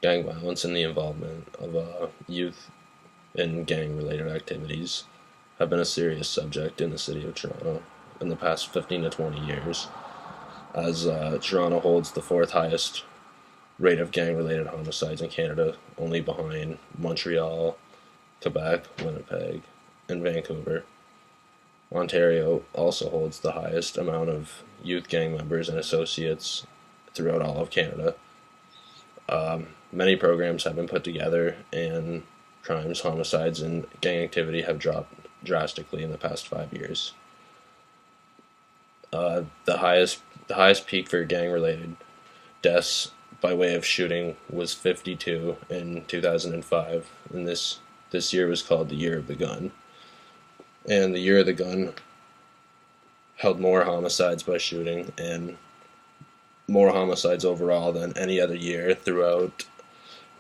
gang violence and the involvement of youth in gang-related activities have been a serious subject in the city of Toronto in the past 15 to 20 years, as Toronto holds the fourth highest rate of gang-related homicides in Canada, only behind Montreal, Quebec, Winnipeg, and Vancouver. Ontario also holds the highest amount of youth gang members and associates throughout all of Canada. Many programs have been put together, and crimes, homicides, and gang activity have dropped drastically in the past 5 years. The highest peak for gang-related deaths by way of shooting was 52 in 2005, and this year was called the Year of the Gun. And the Year of the Gun held more homicides by shooting and more homicides overall than any other year throughout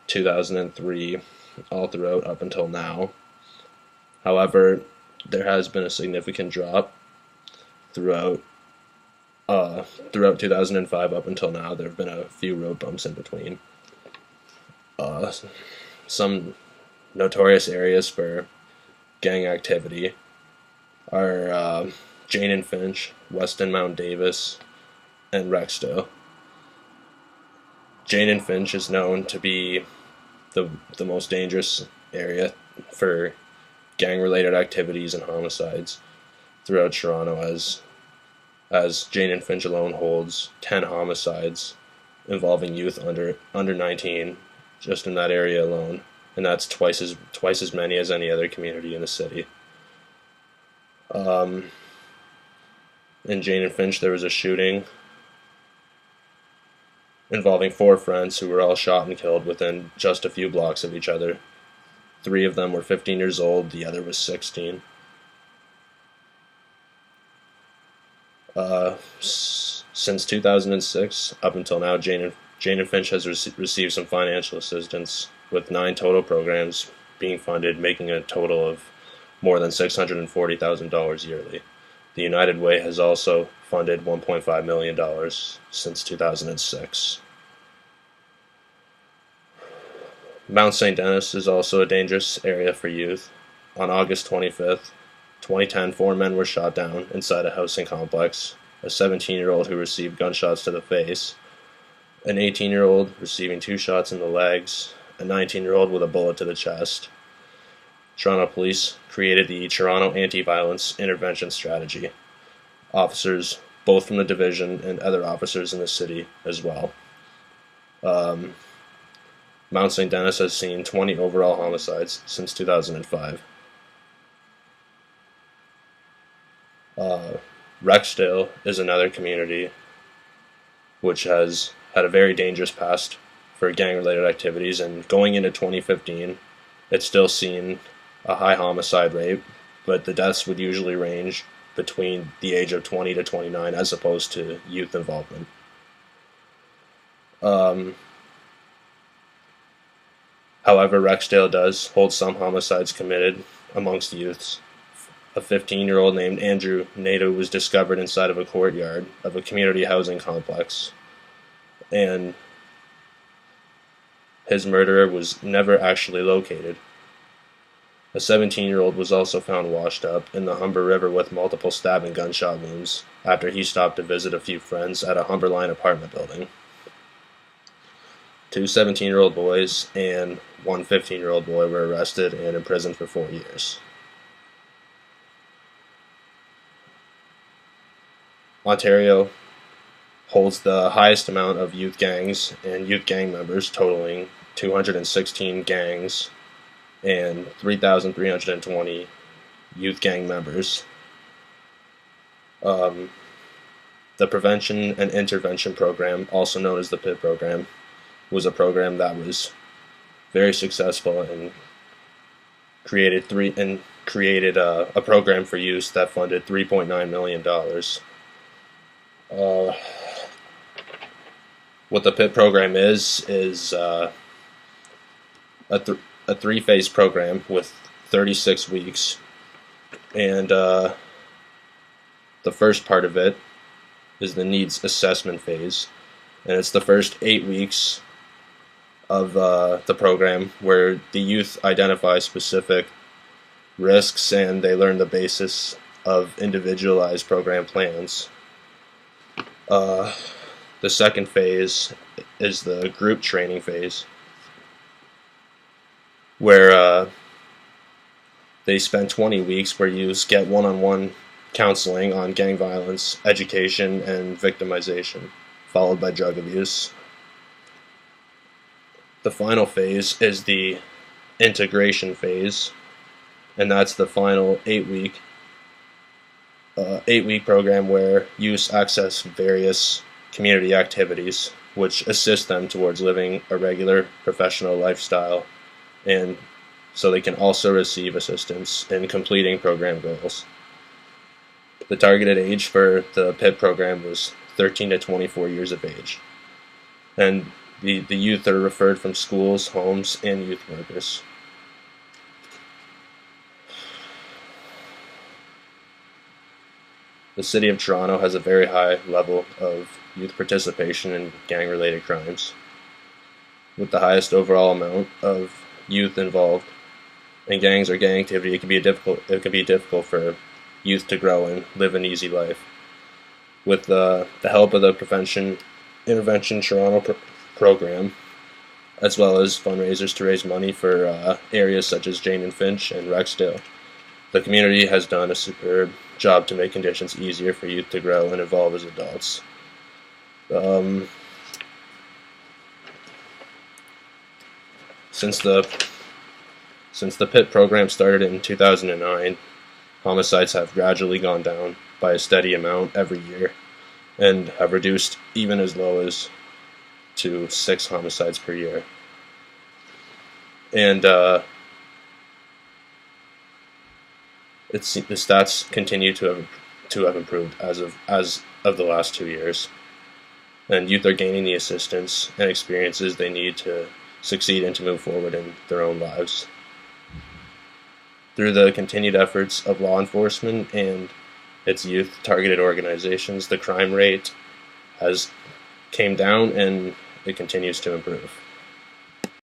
2003, all throughout up until now. However, there has been a significant drop throughout 2005 up until now. There have been a few road bumps in between. Some notorious areas for gang activity are Jane and Finch, Weston Mount Davis, and Rexdale. Jane and Finch is known to be the most dangerous area for gang-related activities and homicides throughout Toronto, as Jane and Finch alone holds 10 homicides involving youth under 19 just in that area alone, and that's twice as many as any other community in the city. In Jane and Finch, there was a shooting involving 4 friends who were all shot and killed within just a few blocks of each other. 3 of them were 15 years old, the other was 16. Since 2006 up until now, Jane and Finch has received some financial assistance, with 9 total programs being funded, making a total of more than $640,000 yearly. The United Way has also funded $1.5 million since 2006. Mount St. Denis is also a dangerous area for youth. On August 25th, 2010, 4 men were shot down inside a housing complex. A 17-year-old who received gunshots to the face, an 18-year-old receiving 2 shots in the legs, a 19-year-old with a bullet to the chest. Toronto Police created the Toronto Anti-Violence Intervention Strategy. Officers, both from the division and other officers in the city as well. Mount St. Denis has seen 20 overall homicides since 2005. Rexdale is another community which has had a very dangerous past for gang-related activities, and going into 2015, it's still seen a high homicide rate, but the deaths would usually range between the age of 20 to 29 as opposed to youth involvement. However, Rexdale does hold some homicides committed amongst youths. A 15-year-old named Andrew Nadeau was discovered inside of a courtyard of a community housing complex, and his murderer was never actually located. A 17-year-old was also found washed up in the Humber River with multiple stab and gunshot wounds after he stopped to visit a few friends at a Humberline apartment building. 2 17-year-old boys and 1 15-year-old boy were arrested and imprisoned for 4 years. Ontario holds the highest amount of youth gangs and youth gang members, totaling 216 gangs and 3,320 youth gang members. The Prevention and Intervention Program, also known as the PIT program, was a program that was very successful and created a program for youth that funded $3.9 million. What the PIT program is a 3-phase program with 36 weeks, and the first part of it is the needs assessment phase, and it's the first 8 weeks of the program, where the youth identify specific risks and they learn the basis of individualized program plans. The second phase is the group training phase, where they spend 20 weeks where youths get one-on-one counseling on gang violence, education, and victimization, followed by drug abuse. The final phase is the integration phase, and that's the final 8-week program where youths access various community activities which assist them towards living a regular professional lifestyle, and so they can also receive assistance in completing program goals. The targeted age for the PIT program was 13 to 24 years of age, and the youth are referred from schools, homes, and youth workers. The City of Toronto has a very high level of youth participation in gang-related crimes, with the highest overall amount of youth involved in gangs or gang activity. It can be difficult for youth to grow and live an easy life. With the help of the Prevention Intervention Toronto program, as well as fundraisers to raise money for areas such as Jane and Finch and Rexdale, the community has done a superb job to make conditions easier for youth to grow and evolve as adults. Since the PIT program started in 2009, homicides have gradually gone down by a steady amount every year, and have reduced even as low as to 6 homicides per year. And the stats continue to have improved as of the last 2 years, and youth are gaining the assistance and experiences they need to succeed and to move forward in their own lives. Through the continued efforts of law enforcement and its youth-targeted organizations, the crime rate has came down and it continues to improve.